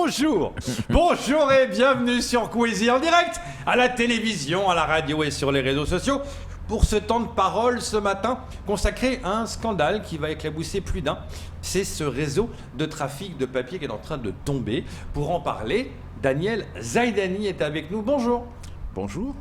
bonjour. Bonjour et bienvenue sur Queasy en direct, à la télévision, à la radio et sur les réseaux sociaux, pour ce temps de parole ce matin consacré à un scandale qui va éclabousser plus d'un. C'est ce réseau de trafic de papier qui est en train de tomber. Pour en parler, Daniel Zaidani est avec nous. Bonjour. Bonjour.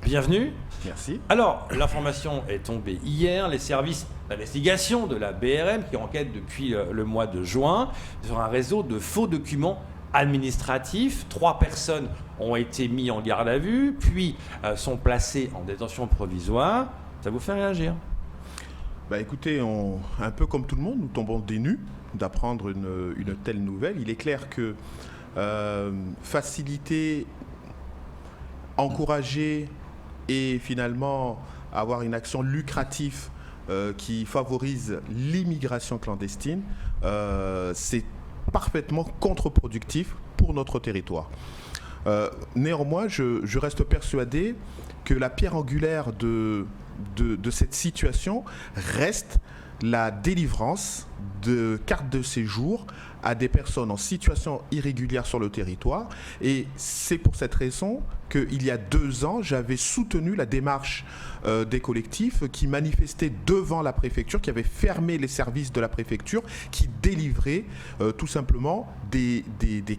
Bienvenue. Merci. Alors, l'information est tombée hier. Les services d'investigation de la BRM qui enquêtent depuis le mois de juin sur un réseau de faux documents administratifs. 3 personnes ont été mises en garde à vue, puis sont placées en détention provisoire. Ça vous fait réagir ? Écoutez, un peu comme tout le monde, nous tombons des nues d'apprendre une telle nouvelle. Il est clair que faciliter, encourager et finalement avoir une action lucrative qui favorise l'immigration clandestine, c'est parfaitement contre-productif pour notre territoire. Néanmoins, je reste persuadé que la pierre angulaire de cette situation reste la délivrance de cartes de séjour à des personnes en situation irrégulière sur le territoire. Et c'est pour cette raison qu'il y a 2 ans, j'avais soutenu la démarche des collectifs qui manifestaient devant la préfecture, qui avaient fermé les services de la préfecture, qui délivraient tout simplement des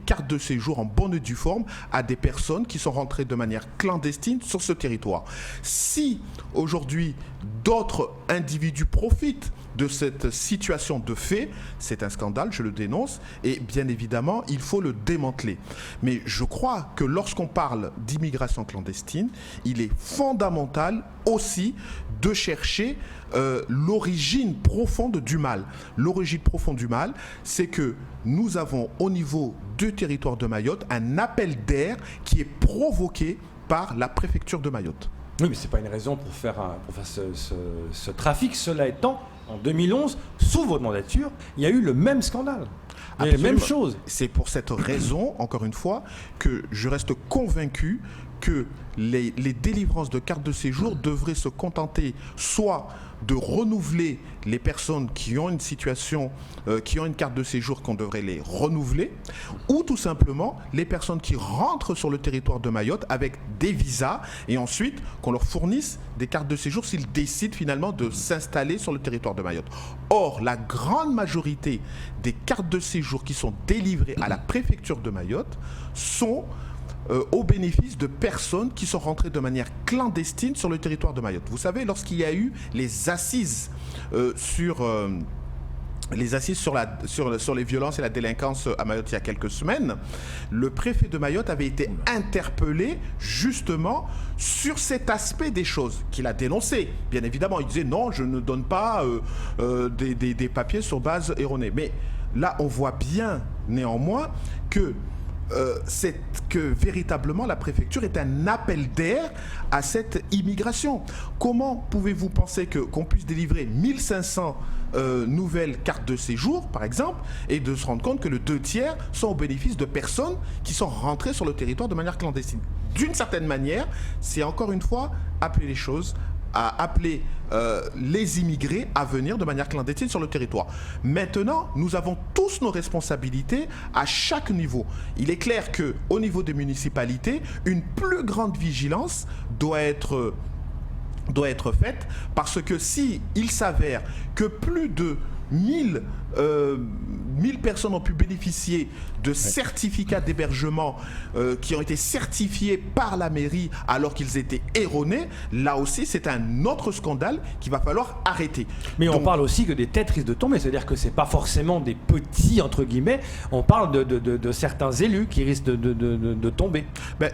cartes de séjour en bonne et due forme à des personnes qui sont rentrées de manière clandestine sur ce territoire. Si aujourd'hui d'autres individus profitent de cette situation de fait, c'est un scandale, je le dénonce, et bien évidemment, il faut le démanteler. Mais je crois que lorsqu'on parle d'immigration clandestine, il est fondamental aussi de chercher l'origine profonde du mal. L'origine profonde du mal, c'est que nous avons au niveau du territoire de Mayotte un appel d'air qui est provoqué par la préfecture de Mayotte. Oui, mais ce n'est pas une raison pour faire ce trafic. Cela étant, en 2011, sous votre mandature, il y a eu le même scandale. Il y a les mêmes choses. C'est pour cette raison, encore une fois, que je reste convaincu que les délivrances de cartes de séjour devraient se contenter soit de renouveler les personnes qui ont une situation, qui ont une carte de séjour, qu'on devrait les renouveler, ou tout simplement les personnes qui rentrent sur le territoire de Mayotte avec des visas et ensuite qu'on leur fournisse des cartes de séjour s'ils décident finalement de s'installer sur le territoire de Mayotte. Or, la grande majorité des cartes de séjour qui sont délivrées à la préfecture de Mayotte sont au bénéfice de personnes qui sont rentrées de manière clandestine sur le territoire de Mayotte. Vous savez, lorsqu'il y a eu les assises sur les violences et la délinquance à Mayotte il y a quelques semaines, le préfet de Mayotte avait été interpellé justement sur cet aspect des choses qu'il a dénoncé. Bien évidemment, il disait non, je ne donne pas des papiers sur base erronée. Mais là, on voit bien néanmoins que véritablement la préfecture est un appel d'air à cette immigration. Comment pouvez-vous penser qu'on puisse délivrer 1500 nouvelles cartes de séjour, par exemple, et de se rendre compte que le 2/3 sont au bénéfice de personnes qui sont rentrées sur le territoire de manière clandestine? D'une certaine manière, c'est encore une fois appeler les choses, à appeler les immigrés à venir de manière clandestine sur le territoire. Maintenant, nous avons tous nos responsabilités à chaque niveau. Il est clair qu'au niveau des municipalités, une plus grande vigilance doit être faite, parce que si il s'avère que plus de 1000 personnes ont pu bénéficier de certificats d'hébergement qui ont été certifiés par la mairie alors qu'ils étaient erronés, là aussi c'est un autre scandale qu'il va falloir arrêter. Mais on parle aussi que des têtes risquent de tomber, c'est-à-dire que c'est pas forcément des petits, entre guillemets, on parle de certains élus qui risquent de tomber.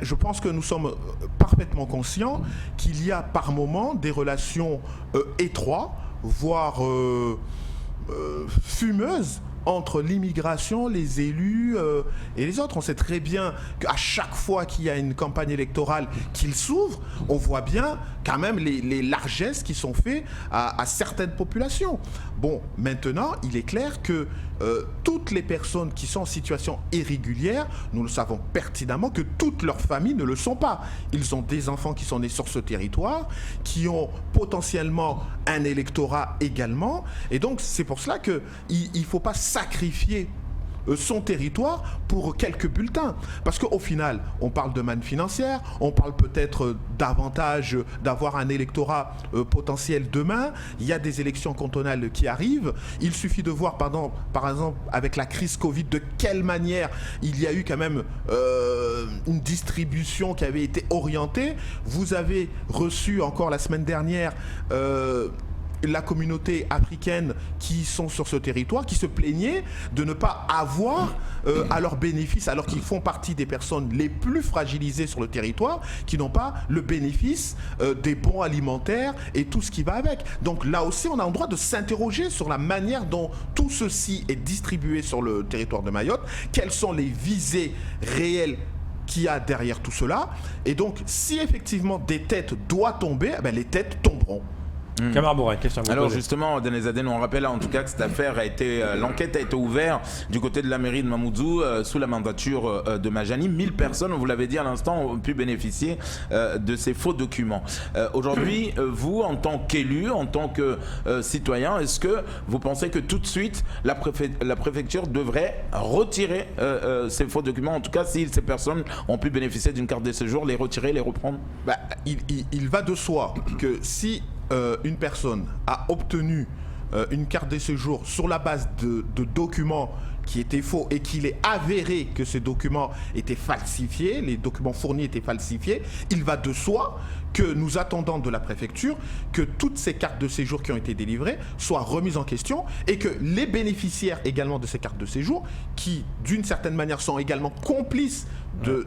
Je pense que nous sommes parfaitement conscients qu'il y a par moment des relations étroites, voire fumeuse entre l'immigration, les élus et les autres. On sait très bien qu'à chaque fois qu'il y a une campagne électorale qu'il s'ouvre, on voit bien quand même les largesses qui sont faites à certaines populations. Bon, maintenant, il est clair que toutes les personnes qui sont en situation irrégulière, nous le savons pertinemment que toutes leurs familles ne le sont pas. Ils ont des enfants qui sont nés sur ce territoire, qui ont potentiellement un électorat également. Et donc, c'est pour cela qu'il ne faut pas sacrifier son territoire pour quelques bulletins. Parce qu'au final, on parle de manne financière, on parle peut-être davantage d'avoir un électorat potentiel demain. Il y a des élections cantonales qui arrivent. Il suffit de voir, par exemple, avec la crise Covid, de quelle manière il y a eu quand même une distribution qui avait été orientée. Vous avez reçu encore la semaine dernière la communauté africaine qui sont sur ce territoire, qui se plaignaient de ne pas avoir à leur bénéfice, alors qu'ils font partie des personnes les plus fragilisées sur le territoire, qui n'ont pas le bénéfice des bons alimentaires et tout ce qui va avec. Donc là aussi, on a le droit de s'interroger sur la manière dont tout ceci est distribué sur le territoire de Mayotte, quelles sont les visées réelles qu'il y a derrière tout cela. Et donc, si effectivement des têtes doivent tomber, les têtes tomberont. Kamar Bourret, question. Alors justement, Denis Aden, on rappelle en tout cas que cette affaire l'enquête a été ouverte du côté de la mairie de Mamoudzou sous la mandature de Majani. 1000 personnes, vous l'avez dit à l'instant, ont pu bénéficier de ces faux documents. Aujourd'hui, vous, en tant qu'élu, en tant que citoyen, est-ce que vous pensez que tout de suite, la préfecture devrait retirer ces faux documents, en tout cas si ces personnes ont pu bénéficier d'une carte de séjour, les retirer, les reprendre? Il va de soi que si une personne a obtenu une carte de séjour sur la base de documents qui étaient faux et qu'il est avéré que ces documents étaient falsifiés, les documents fournis étaient falsifiés, il va de soi que nous attendons de la préfecture que toutes ces cartes de séjour qui ont été délivrées soient remises en question et que les bénéficiaires également de ces cartes de séjour, qui d'une certaine manière sont également complices de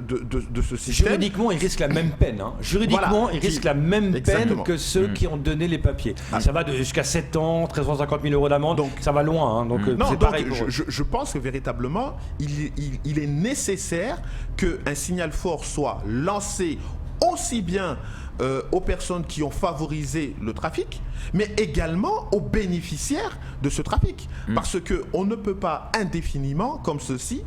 ce système. Juridiquement, ils risquent la même peine. Juridiquement, ils risquent la même peine que ceux qui ont donné les papiers. Ça va jusqu'à 7 ans, 350 000 euros d'amende, donc ça va loin. C'est pareil. Je pense que véritablement, il est nécessaire qu'un signal fort soit lancé aussi bien aux personnes qui ont favorisé le trafic, mais également aux bénéficiaires de ce trafic. Parce qu'on ne peut pas indéfiniment, comme ceci,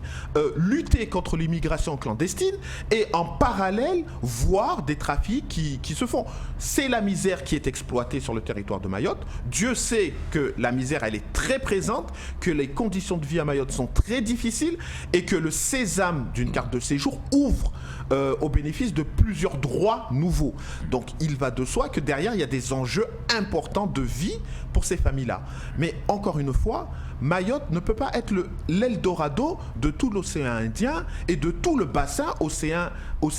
lutter contre l'immigration clandestine et en parallèle voir des trafics qui se font. C'est la misère qui est exploitée sur le territoire de Mayotte. Dieu sait que la misère, elle est très présente, que les conditions de vie à Mayotte sont très difficiles et que le sésame d'une carte de séjour ouvre au bénéfice de plusieurs droits nouveaux. Donc il va de soi que derrière il y a des enjeux importants de vie pour ces familles-là. Mais encore une fois, Mayotte ne peut pas être l'Eldorado de tout l'océan Indien et de tout le bassin océan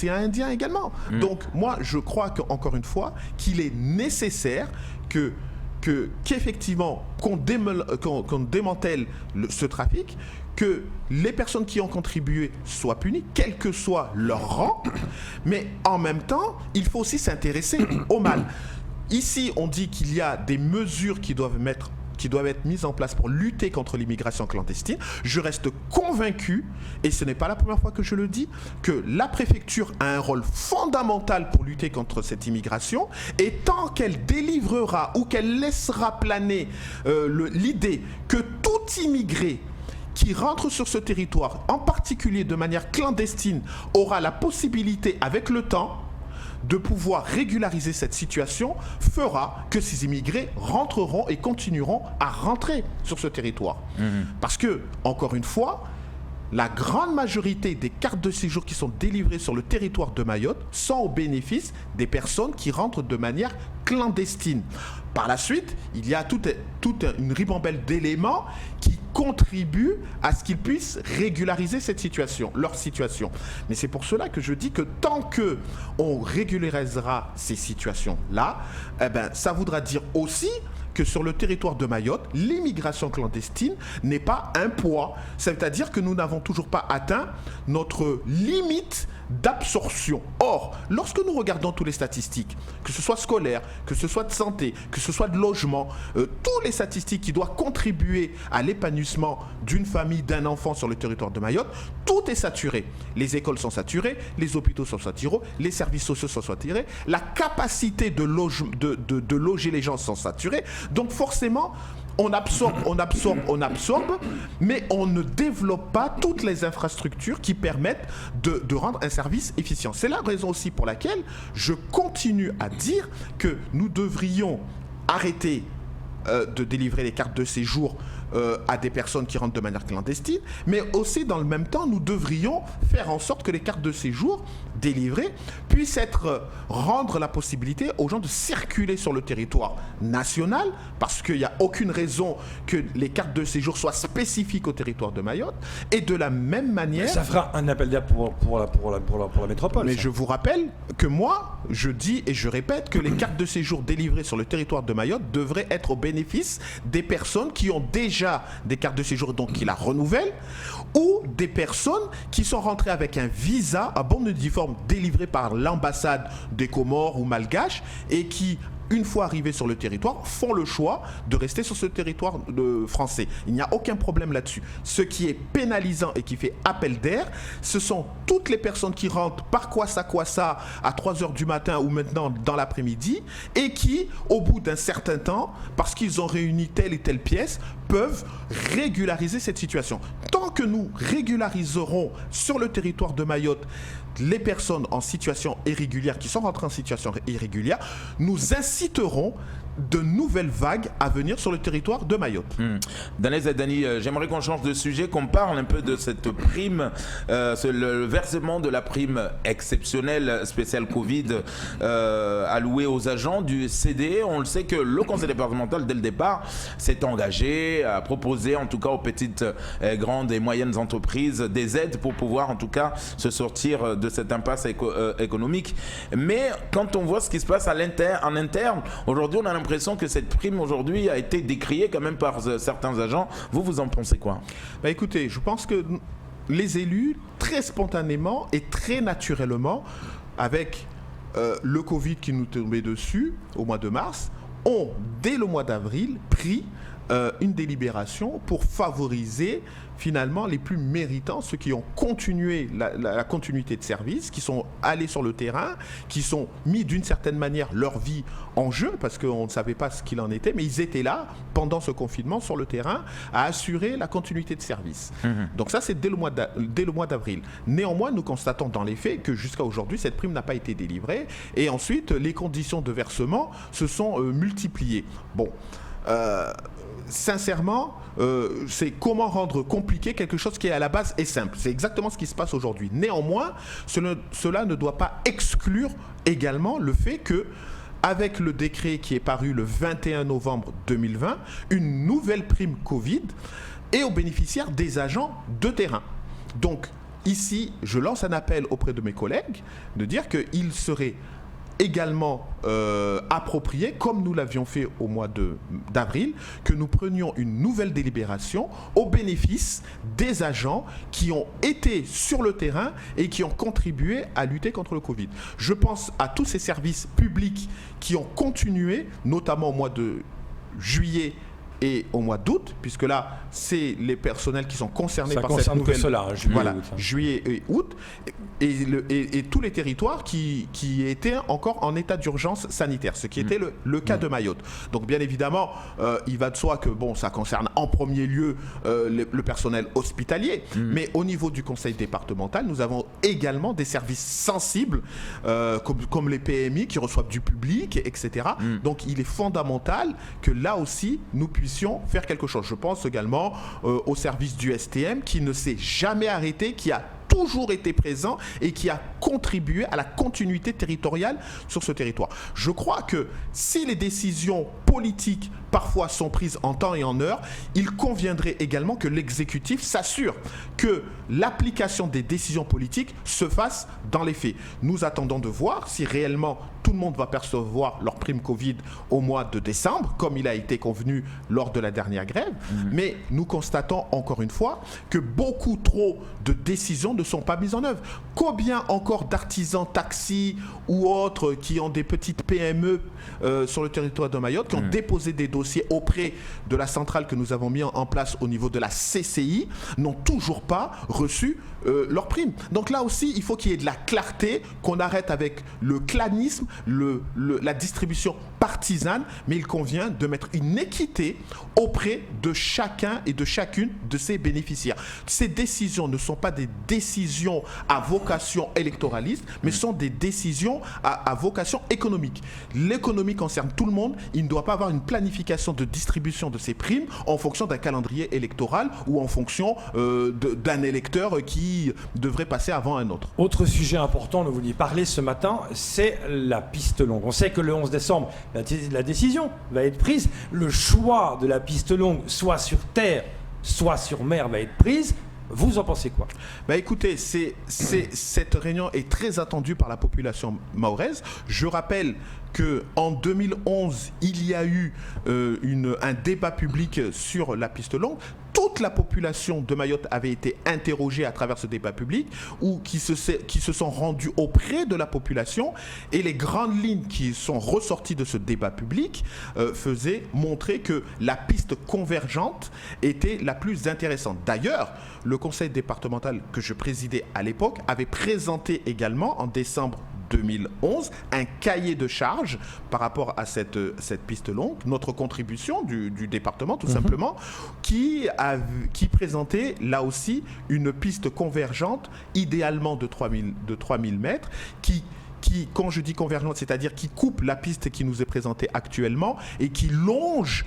Indien également. Donc moi je crois qu'encore une fois qu'il est nécessaire qu'effectivement qu'on démantèle ce trafic, que les personnes qui ont contribué soient punies, quel que soit leur rang, mais en même temps, il faut aussi s'intéresser au mal. Ici, on dit qu'il y a des mesures qui doivent être mises en place pour lutter contre l'immigration clandestine. Je reste convaincu, et ce n'est pas la première fois que je le dis, que la préfecture a un rôle fondamental pour lutter contre cette immigration, et tant qu'elle délivrera ou qu'elle laissera planer l'idée que tout immigré qui rentre sur ce territoire, en particulier de manière clandestine, aura la possibilité, avec le temps, de pouvoir régulariser cette situation, fera que ces immigrés rentreront et continueront à rentrer sur ce territoire. Parce que, encore une fois, la grande majorité des cartes de séjour qui sont délivrées sur le territoire de Mayotte sont au bénéfice des personnes qui rentrent de manière clandestine. Par la suite, il y a toute une ribambelle d'éléments qui contribuent à ce qu'ils puissent régulariser leur situation. Mais c'est pour cela que je dis que tant qu'on régularisera ces situations-là, ça voudra dire aussi que sur le territoire de Mayotte, l'immigration clandestine n'est pas un poids. C'est-à-dire que nous n'avons toujours pas atteint notre limite d'absorption. Or, lorsque nous regardons toutes les statistiques, que ce soit scolaire, que ce soit de santé, que ce soit de logement, toutes les statistiques qui doivent contribuer à l'épanouissement d'une famille, d'un enfant sur le territoire de Mayotte, tout est saturé. Les écoles sont saturées, les hôpitaux sont saturés, les services sociaux sont saturés, la capacité de loger les gens sont saturés. Donc forcément, on absorbe, mais on ne développe pas toutes les infrastructures qui permettent de rendre un service efficient. C'est la raison aussi pour laquelle je continue à dire que nous devrions arrêter de délivrer les cartes de séjour à des personnes qui rentrent de manière clandestine, mais aussi dans le même temps, nous devrions faire en sorte que les cartes de séjour délivrées puissent rendre la possibilité aux gens de circuler sur le territoire national, parce qu'il n'y a aucune raison que les cartes de séjour soient spécifiques au territoire de Mayotte, et de la même manière... Ça fera un appel d'air pour la métropole. Mais ça. je vous rappelle que moi, je dis et je répète que les cartes de séjour délivrées sur le territoire de Mayotte devraient être au bénéfice des personnes qui ont déjà des cartes de séjour, donc qui la renouvellent, ou des personnes qui sont rentrées avec un visa à bon et due forme délivré par l'ambassade des Comores ou malgache et qui, une fois arrivés sur le territoire, font le choix de rester sur ce territoire français. Il n'y a aucun problème là-dessus. Ce qui est pénalisant et qui fait appel d'air, ce sont toutes les personnes qui rentrent par Kwassa à 3h du matin ou maintenant dans l'après-midi et qui, au bout d'un certain temps, parce qu'ils ont réuni telle et telle pièce, peuvent régulariser cette situation. Tant que nous régulariserons sur le territoire de Mayotte les personnes en situation irrégulière, qui sont rentrées en situation irrégulière, nous inciterons de nouvelles vagues à venir sur le territoire de Mayotte. Daniel Zadani, j'aimerais qu'on change de sujet, qu'on parle un peu de cette prime, le versement de la prime exceptionnelle spéciale Covid allouée aux agents du CDE. On le sait que le conseil départemental, dès le départ, s'est engagé à proposer, en tout cas aux petites, grandes et moyennes entreprises, des aides pour pouvoir, en tout cas, se sortir de cette impasse économique. Mais quand on voit ce qui se passe en interne, aujourd'hui, on a l'impression que cette prime aujourd'hui a été décriée quand même par certains agents. Vous en pensez quoi? Écoutez, je pense que les élus, très spontanément et très naturellement, avec le Covid qui nous tombait dessus au mois de mars, ont, dès le mois d'avril, pris une délibération pour favoriser finalement les plus méritants, ceux qui ont continué la continuité de service, qui sont allés sur le terrain, qui sont mis d'une certaine manière leur vie en jeu, parce qu'on ne savait pas ce qu'il en était, mais ils étaient là pendant ce confinement sur le terrain à assurer la continuité de service. Donc ça, c'est dès le mois d'avril. Néanmoins, nous constatons dans les faits que jusqu'à aujourd'hui, cette prime n'a pas été délivrée, et ensuite, les conditions de versement se sont multipliées. Bon. Sincèrement, c'est comment rendre compliqué quelque chose qui à la base est simple. C'est exactement ce qui se passe aujourd'hui. Néanmoins, cela ne doit pas exclure également le fait que, avec le décret qui est paru le 21 novembre 2020, une nouvelle prime Covid est aux bénéficiaires des agents de terrain. Donc ici, je lance un appel auprès de mes collègues de dire qu'il serait également approprié, comme nous l'avions fait au mois d'avril, que nous prenions une nouvelle délibération au bénéfice des agents qui ont été sur le terrain et qui ont contribué à lutter contre le Covid. Je pense à tous ces services publics qui ont continué, notamment au mois de juillet et au mois d'août, puisque là, c'est les personnels qui sont concernés par cette nouvelle... Ça concerne que cela, voilà, juillet et août, et tous les territoires qui étaient encore en état d'urgence sanitaire, ce qui était le cas de Mayotte. Donc bien évidemment, il va de soi que ça concerne en premier lieu le personnel hospitalier, mais au niveau du conseil départemental, nous avons également des services sensibles, comme les PMI qui reçoivent du public, etc. Donc il est fondamental que là aussi, nous puissions faire quelque chose. Je pense également au service du STM qui ne s'est jamais arrêté, qui a toujours été présent et qui a contribué à la continuité territoriale sur ce territoire. Je crois que si les décisions politiques parfois sont prises en temps et en heure, il conviendrait également que l'exécutif s'assure que l'application des décisions politiques se fasse dans les faits. Nous attendons de voir si réellement tout le monde va percevoir leur prime Covid au mois de décembre, comme il a été convenu lors de la dernière grève. Mais nous constatons encore une fois que beaucoup trop de décisions ne sont pas mises en œuvre. Combien encore d'artisans taxis ou autres qui ont des petites PME sur le territoire de Mayotte, qui ont déposé des dossiers auprès de la centrale que nous avons mis en place au niveau de la CCI, n'ont toujours pas reçu leur prime. Donc là aussi, il faut qu'il y ait de la clarté, qu'on arrête avec le clanisme, la distribution partisane, mais il convient de mettre une équité auprès de chacun et de chacune de ces bénéficiaires. Ces décisions ne sont pas des décisions à vocation électoraliste, mais sont des décisions à vocation économique. L'économie concerne tout le monde. Il ne doit pas avoir une planification de distribution de ces primes en fonction d'un calendrier électoral ou en fonction d'un électeur qui devrait passer avant un autre. Autre sujet important, nous voulions parler ce matin, c'est la piste longue. On sait que le 11 décembre, la décision va être prise. Le choix de la piste longue, soit sur terre, soit sur mer, va être prise. Vous en pensez quoi ? Écoutez, cette réunion est très attendue par la population mahoraise. Je rappelle qu'en 2011, il y a eu un débat public sur la piste longue. Toute la population de Mayotte avait été interrogée à travers ce débat public ou qui se sont rendus auprès de la population, et les grandes lignes qui sont ressorties de ce débat public faisaient montrer que la piste convergente était la plus intéressante. D'ailleurs, le conseil départemental que je présidais à l'époque avait présenté également en décembre 2011 un cahier de charges par rapport à cette piste longue, notre contribution du département tout simplement, qui présentait là aussi une piste convergente, idéalement de 3000 mètres, qui, quand je dis convergente, c'est-à-dire qui coupe la piste qui nous est présentée actuellement et qui longe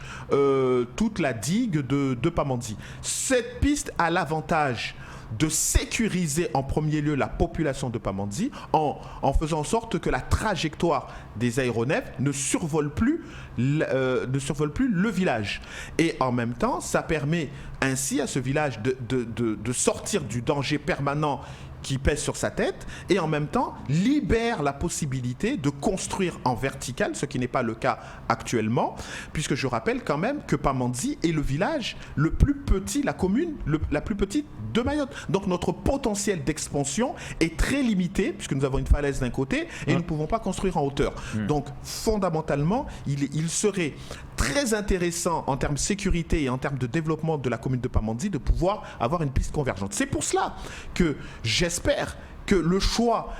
toute la digue de Pamandzi. Cette piste a l'avantage de sécuriser en premier lieu la population de Pamandzi en faisant en sorte que la trajectoire des aéronefs ne survole plus le village. Et en même temps, ça permet ainsi à ce village de sortir du danger permanent qui pèse sur sa tête, et en même temps libère la possibilité de construire en vertical, ce qui n'est pas le cas actuellement, puisque je rappelle quand même que Pamandzi est le village le plus petit, la commune la plus petite de Mayotte. Donc notre potentiel d'expansion est très limité, puisque nous avons une falaise d'un côté et nous ne pouvons pas construire en hauteur. Donc fondamentalement, il serait très intéressant en termes de sécurité et en termes de développement de la commune de Pamandzi de pouvoir avoir une piste convergente. C'est pour cela que j'espère que le choix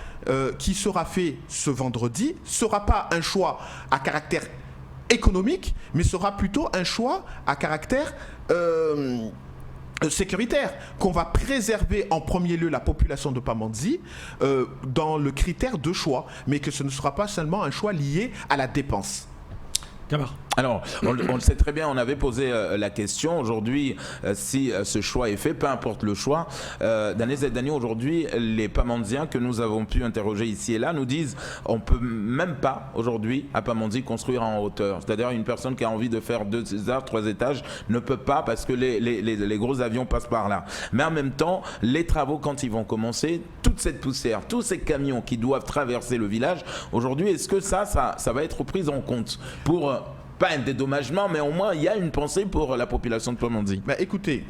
qui sera fait ce vendredi ne sera pas un choix à caractère économique, mais sera plutôt un choix à caractère sécuritaire, qu'on va préserver en premier lieu la population de Pamandzi dans le critère de choix, mais que ce ne sera pas seulement un choix lié à la dépense. Alors, on le sait très bien, on avait posé la question aujourd'hui, si ce choix est fait, peu importe le choix. D'année Dani, aujourd'hui, les Pamandiens que nous avons pu interroger ici et là nous disent on ne peut même pas aujourd'hui à Pamandzi construire en hauteur. C'est-à-dire une personne qui a envie de faire 2 étages, 3 étages ne peut pas parce que les gros avions passent par là. Mais en même temps, les travaux, quand ils vont commencer, toute cette poussière, tous ces camions qui doivent traverser le village, aujourd'hui, est-ce que ça va être pris en compte pour... pas un dédommagement, mais au moins il y a une pensée pour la population de Pamandzi. Écoutez,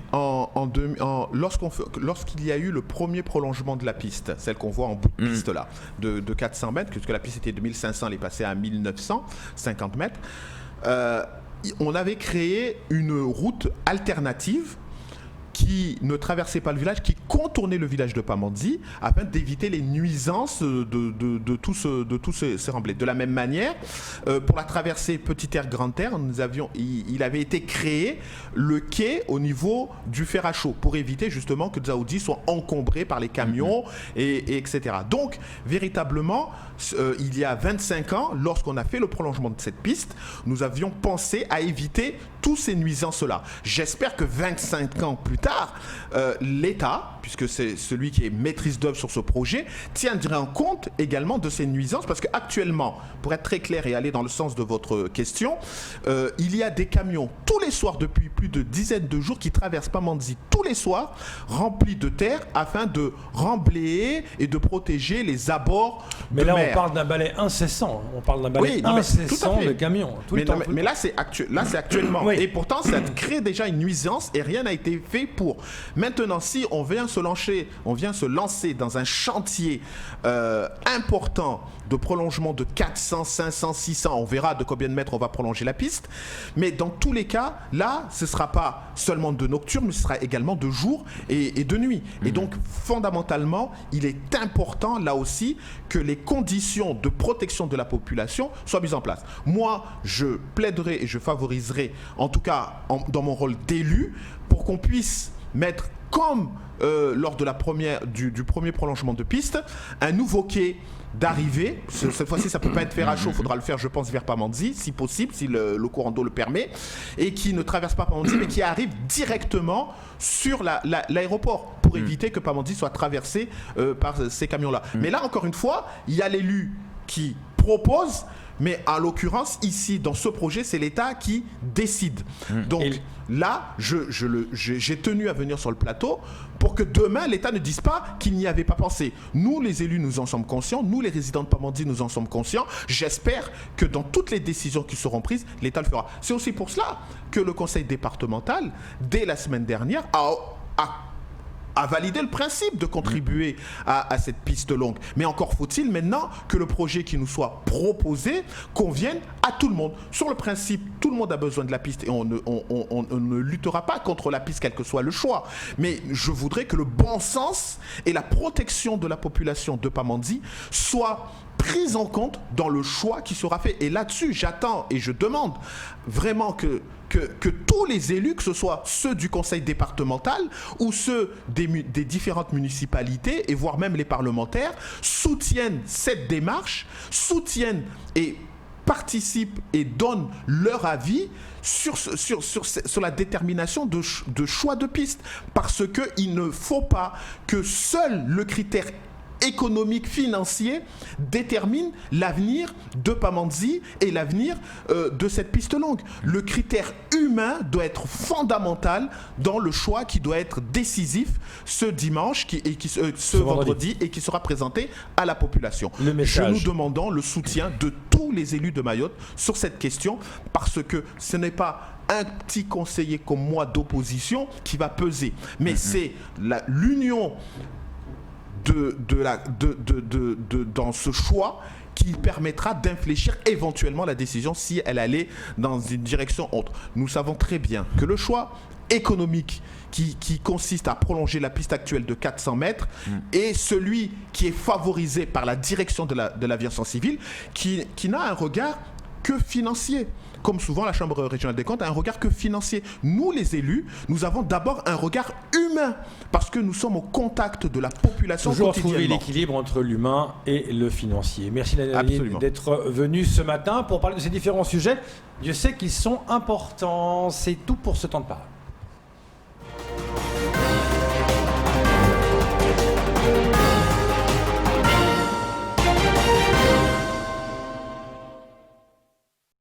lorsqu'il y a eu le premier prolongement de la piste, celle qu'on voit en bout de piste là, de 400 mètres, puisque la piste était de 1500, elle est passée à 1950 mètres, on avait créé une route alternative qui ne traversait pas le village, qui contournait le village de Pamandzi afin d'éviter les nuisances de tous ces remblais. De la même manière, pour la traversée Petite Terre, Grande Terre, il avait été créé le quai au niveau du fer à chaud pour éviter justement que Dzaoudi soit encombré par les camions et etc. Donc, véritablement, il y a 25 ans, lorsqu'on a fait le prolongement de cette piste, nous avions pensé à éviter tous ces nuisances-là. J'espère que 25 ans plus tard, l'État, puisque c'est celui qui est maîtrise d'œuvre sur ce projet, tiendra en compte également de ces nuisances, parce qu'actuellement, pour être très clair et aller dans le sens de votre question, il y a des camions tous les soirs depuis plus de dizaines de jours qui traversent Pamandzi tous les soirs, remplis de terre afin de remblayer et de protéger les abords de mer. On parle d'un balai incessant. On parle d'un balai incessant de camions. Mais là, c'est actuellement. Oui. Et pourtant, ça crée déjà une nuisance et rien n'a été fait pour. Maintenant, si on vient se lancer dans un chantier important de prolongement de 400, 500, 600, on verra de combien de mètres on va prolonger la piste, mais dans tous les cas, là, ce ne sera pas seulement de nocturne, mais ce sera également de jour et de nuit. Et donc, fondamentalement, il est important, là aussi, que les conditions de protection de la population soient mises en place. Moi, je plaiderai et je favoriserai, en tout cas dans mon rôle d'élu, pour qu'on puisse mettre, comme lors de du premier prolongement de piste, un nouveau quai d'arrivée. Cette fois-ci, ça ne peut pas être fait à chaud, il faudra le faire, je pense, vers Pamandzi, si possible, si le courant d'eau le permet, et qui ne traverse pas Pamandzi, mais qui arrive directement sur l'aéroport, pour éviter que Pamandzi soit traversé par ces camions-là. Mais là, encore une fois, il y a l'élu qui propose, mais en l'occurrence, ici, dans ce projet, c'est l'État qui décide. Donc là, j'ai tenu à venir sur le plateau pour que demain, l'État ne dise pas qu'il n'y avait pas pensé. Nous, les élus, nous en sommes conscients. Nous, les résidents de Pamandzi, nous en sommes conscients. J'espère que dans toutes les décisions qui seront prises, l'État le fera. C'est aussi pour cela que le conseil départemental, dès la semaine dernière, a validé le principe de contribuer à cette piste longue. Mais encore faut-il maintenant que le projet qui nous soit proposé convienne à tout le monde. Sur le principe, tout le monde a besoin de la piste et on ne luttera pas contre la piste, quel que soit le choix. Mais je voudrais que le bon sens et la protection de la population de Pamandzi soient prise en compte dans le choix qui sera fait. Et là-dessus, j'attends et je demande vraiment que tous les élus, que ce soit ceux du conseil départemental ou ceux des différentes municipalités, et voire même les parlementaires, soutiennent cette démarche, soutiennent et participent et donnent leur avis sur la détermination de choix de piste. Parce qu'il ne faut pas que seul le critère économique, financier, détermine l'avenir de Pamandzi et l'avenir de cette piste longue. Le critère humain doit être fondamental dans le choix qui doit être décisif ce dimanche, ce vendredi, et qui sera présenté à la population. Nous demandons le soutien de tous les élus de Mayotte sur cette question, parce que ce n'est pas un petit conseiller comme moi d'opposition qui va peser, mais c'est l'union dans ce choix qui permettra d'infléchir éventuellement la décision si elle allait dans une direction autre. Nous savons très bien que le choix économique qui consiste à prolonger la piste actuelle de 400 mètres est celui qui est favorisé par la direction de l'aviation civile, qui n'a un regard que financier. Comme souvent, la Chambre régionale des comptes a un regard que financier. Nous, les élus, nous avons d'abord un regard humain, parce que nous sommes au contact de la population toujours quotidiennement. Toujours trouver l'équilibre entre l'humain et le financier. Merci Daniel d'être venu ce matin pour parler de ces différents sujets. Dieu sait qu'ils sont importants. C'est tout pour ce temps de parole.